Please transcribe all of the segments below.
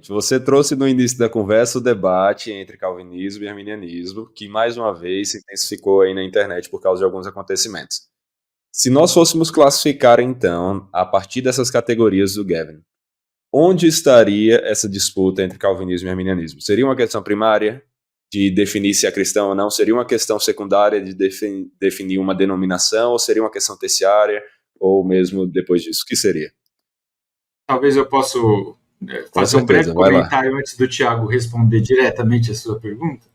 Você trouxe no início da conversa o debate entre calvinismo e arminianismo, que mais uma vez se intensificou aí na internet por causa de alguns acontecimentos. Se nós fôssemos classificar, então, a partir dessas categorias do Gavin, onde estaria essa disputa entre calvinismo e arminianismo? Seria uma questão primária de definir se é cristão ou não? Seria uma questão secundária de definir uma denominação? Ou seria uma questão terciária? Ou mesmo depois disso? O que seria? Talvez eu possa fazer um breve comentário antes do Tiago responder diretamente a sua pergunta.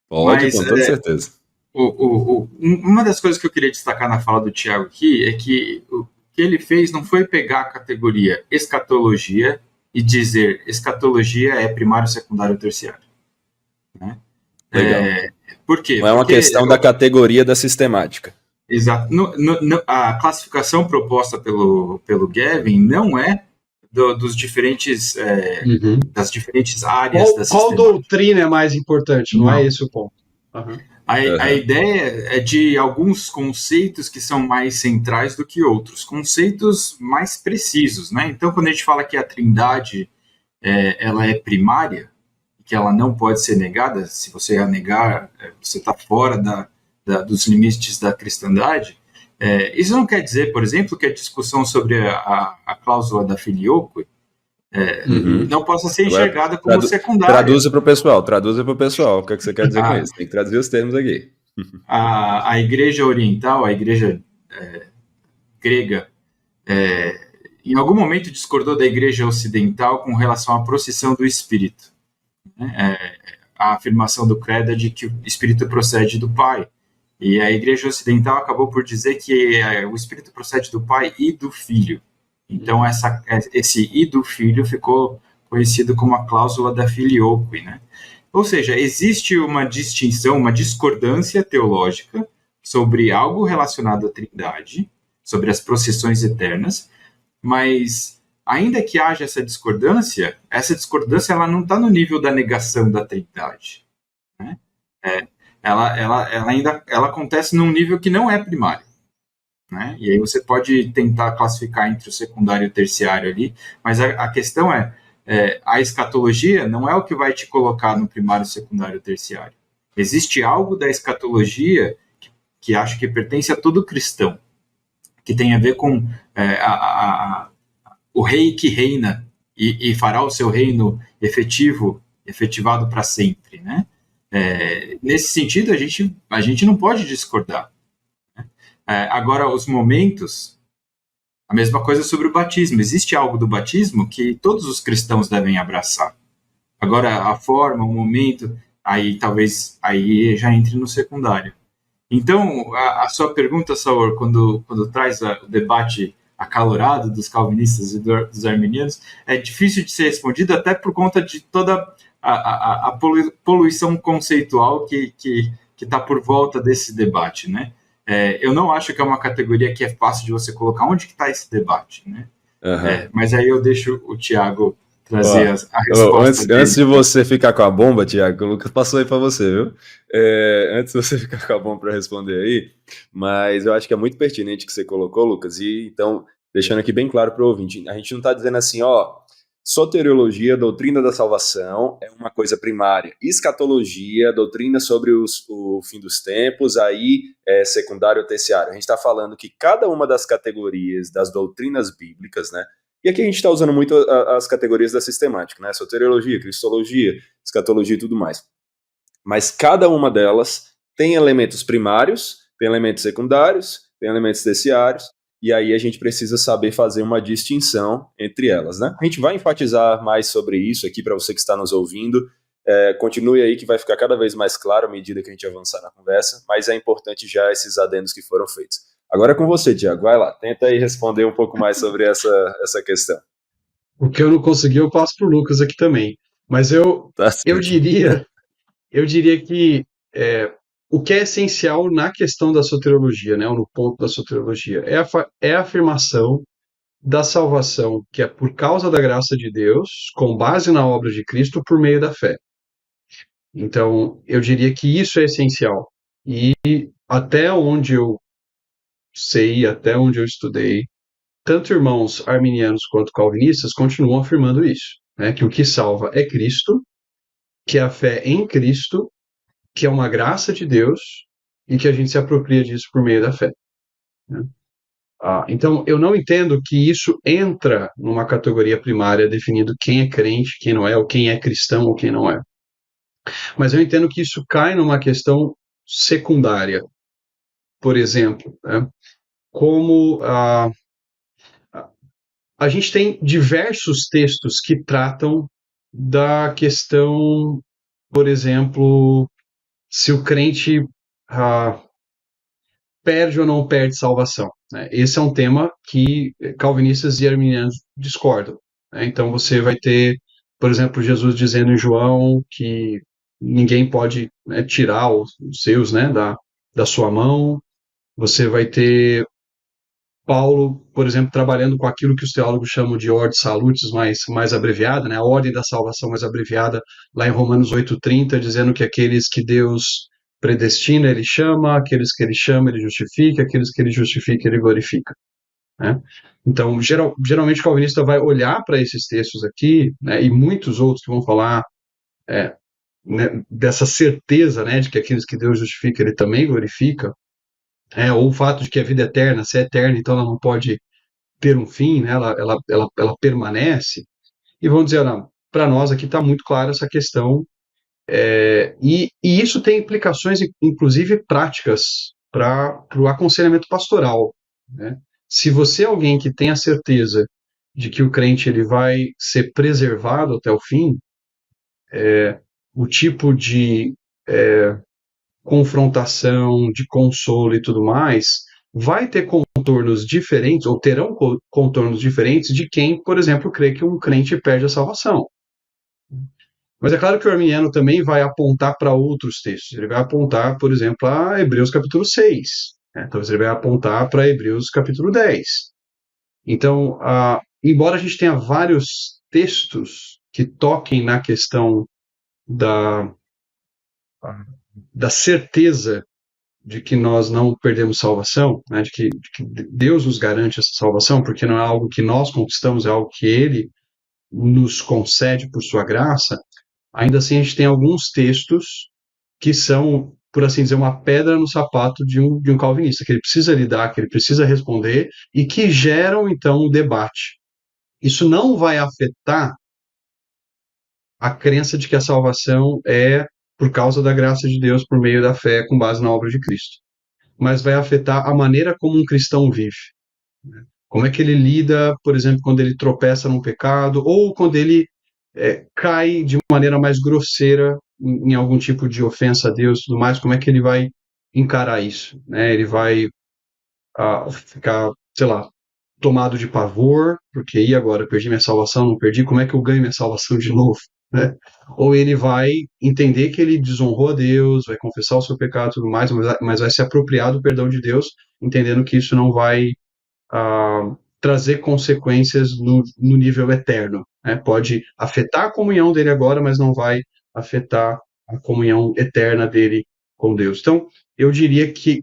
Pode, com toda certeza. Uma das coisas que eu queria destacar na fala do Tiago aqui é que o que ele fez não foi pegar a categoria escatologia e dizer escatologia é primário, secundário ou terciário. Né? Legal. Por quê? Não é uma questão da categoria da sistemática. Exato. A classificação proposta pelo Gavin não é dos diferentes das diferentes áreas da sistemática. Qual doutrina é mais importante? Não é esse o ponto. A ideia é de alguns conceitos que são mais centrais do que outros, conceitos mais precisos, né? Então, quando a gente fala que a Trindade ela é primária, que ela não pode ser negada, se você a negar, você está fora dos limites da cristandade. Isso não quer dizer, por exemplo, que a discussão sobre a cláusula da filioque não possa ser enxergada como secundária. Traduza para o pessoal. O que você quer dizer com isso? Tem que traduzir os termos aqui. A igreja oriental, a igreja grega, em algum momento discordou da igreja ocidental com relação à procissão do Espírito. A afirmação do credo é de que o Espírito procede do Pai. E a igreja ocidental acabou por dizer que o Espírito procede do Pai e do Filho. Então, esse "e do Filho" ficou conhecido como a cláusula da filioque, né? Ou seja, existe uma distinção, uma discordância teológica sobre algo relacionado à Trindade, sobre as procissões eternas, mas, ainda que haja essa discordância ela não está no nível da negação da Trindade, né? Ela acontece num nível que não é primário. Né? E aí você pode tentar classificar entre o secundário e o terciário ali, mas a questão a escatologia não é o que vai te colocar no primário, secundário e terciário. Existe algo da escatologia que acho que pertence a todo cristão, que tem a ver com o rei que reina e fará o seu reino efetivado para sempre. Né? Nesse sentido, a gente não pode discordar. Agora, os momentos, a mesma coisa sobre o batismo. Existe algo do batismo que todos os cristãos devem abraçar. Agora, a forma, o momento, aí já entre no secundário. Então, a sua pergunta, Saur, quando traz o debate acalorado dos calvinistas e dos arminianos, é difícil de ser respondido até por conta de toda a poluição conceitual que está por volta desse debate, né? Eu não acho que é uma categoria que é fácil de você colocar. Onde que está esse debate, né? Mas aí eu deixo o Tiago trazer a resposta dele. Antes de você ficar com a bomba, Tiago, o Lucas passou aí para você, viu? Antes de você ficar com a bomba para responder aí, mas eu acho que é muito pertinente o que você colocou, Lucas, e então, deixando aqui bem claro para o ouvinte, a gente não está dizendo assim, soteriologia, doutrina da salvação, é uma coisa primária. Escatologia, doutrina sobre o fim dos tempos, aí é secundário ou terciário. A gente está falando que cada uma das categorias das doutrinas bíblicas, né? E aqui a gente está usando muito as categorias da sistemática, né? Soteriologia, cristologia, escatologia e tudo mais. Mas cada uma delas tem elementos primários, tem elementos secundários, tem elementos terciários, e aí a gente precisa saber fazer uma distinção entre elas, né? A gente vai enfatizar mais sobre isso aqui para você que está nos ouvindo. Continue aí que vai ficar cada vez mais claro à medida que a gente avançar na conversa, mas é importante já esses adendos que foram feitos. Agora é com você, Tiago. Vai lá, tenta aí responder um pouco mais sobre essa questão. O que eu não consegui, eu passo para o Lucas aqui também. Mas eu diria que o que é essencial na questão da soteriologia, né, ou no ponto da soteriologia, é a afirmação da salvação, que é por causa da graça de Deus, com base na obra de Cristo, por meio da fé. Então, eu diria que isso é essencial. E até onde eu sei, até onde eu estudei, tanto irmãos arminianos quanto calvinistas continuam afirmando isso. né, que o que salva é Cristo, que é a fé em Cristo, que é uma graça de Deus e que a gente se apropria disso por meio da fé, né? Então, eu não entendo que isso entra numa categoria primária definindo quem é crente, quem não é, ou quem é cristão ou quem não é. Mas eu entendo que isso cai numa questão secundária. Por exemplo, né, como a gente tem diversos textos que tratam da questão, por exemplo, se o crente perde ou não perde salvação, né? Esse é um tema que calvinistas e arminianos discordam, né? Então você vai ter, por exemplo, Jesus dizendo em João que ninguém pode, né, tirar os seus, né, da sua mão. Você vai ter Paulo, por exemplo, trabalhando com aquilo que os teólogos chamam de ordem salutis mais abreviada, né, a ordem da salvação mais abreviada, lá em Romanos 8:30, dizendo que aqueles que Deus predestina, ele chama, aqueles que ele chama, ele justifica, aqueles que ele justifica, ele glorifica, né? Então, geralmente o calvinista vai olhar para esses textos aqui, né, e muitos outros que vão falar né, dessa certeza, né, de que aqueles que Deus justifica, ele também glorifica, ou o fato de que a vida é eterna, se é eterna, então ela não pode ter um fim, né, ela permanece, e vão dizer, para nós aqui está muito clara essa questão, e isso tem implicações, inclusive práticas, para o aconselhamento pastoral, né? Se você é alguém que tem a certeza de que o crente ele vai ser preservado até o fim, o tipo de confrontação, de consolo e tudo mais, vai ter contornos diferentes, ou terão contornos diferentes de quem, por exemplo, crê que um crente perde a salvação. Mas é claro que o arminiano também vai apontar para outros textos. Ele vai apontar, por exemplo, a Hebreus capítulo 6. Né? Talvez ele vai apontar para Hebreus capítulo 10. Então, embora a gente tenha vários textos que toquem na questão da certeza de que nós não perdemos salvação, né, de que Deus nos garante essa salvação, porque não é algo que nós conquistamos, é algo que Ele nos concede por sua graça, ainda assim a gente tem alguns textos que são, por assim dizer, uma pedra no sapato de um calvinista, que ele precisa lidar, que ele precisa responder, e que geram, então, um debate. Isso não vai afetar a crença de que a salvação é por causa da graça de Deus por meio da fé com base na obra de Cristo, mas vai afetar a maneira como um cristão vive. Como é que ele lida, por exemplo, quando ele tropeça num pecado, ou quando ele cai de maneira mais grosseira em algum tipo de ofensa a Deus e tudo mais, como é que ele vai encarar isso, né? Ele vai ficar, sei lá, tomado de pavor, porque e agora, perdi minha salvação, não perdi, como é que eu ganho minha salvação de novo, né? Ou ele vai entender que ele desonrou a Deus, vai confessar o seu pecado e tudo mais, mas vai se apropriar do perdão de Deus, entendendo que isso não vai trazer consequências no nível eterno, né? Pode afetar a comunhão dele agora, mas não vai afetar a comunhão eterna dele com Deus. Então, eu diria que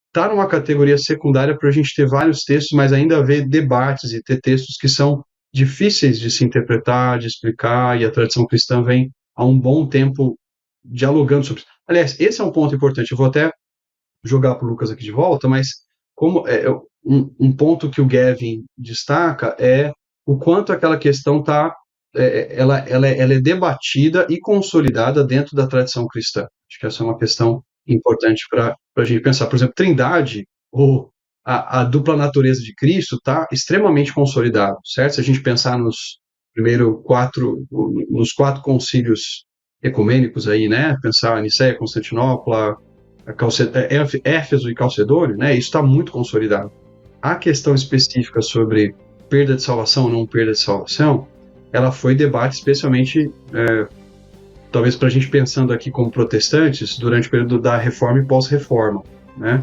está numa categoria secundária para a gente ter vários textos, mas ainda haver debates e ter textos que são difíceis de se interpretar, de explicar, e a tradição cristã vem há um bom tempo dialogando sobre isso. Aliás, esse é um ponto importante. Eu vou até jogar para o Lucas aqui de volta, mas como um ponto que o Gavin destaca é o quanto aquela questão está ela é debatida e consolidada dentro da tradição cristã. Acho que essa é uma questão importante para a gente pensar. Por exemplo, Trindade, ou a dupla natureza de Cristo, está extremamente consolidado, certo? Se a gente pensar nos quatro concílios ecumênicos aí, né? Pensar Nicéia, Constantinopla, Éfeso e Calcedônio, né? Isso está muito consolidado. A questão específica sobre perda de salvação ou não perda de salvação, ela foi debate especialmente, talvez para a gente pensando aqui como protestantes, durante o período da Reforma e pós-Reforma, né?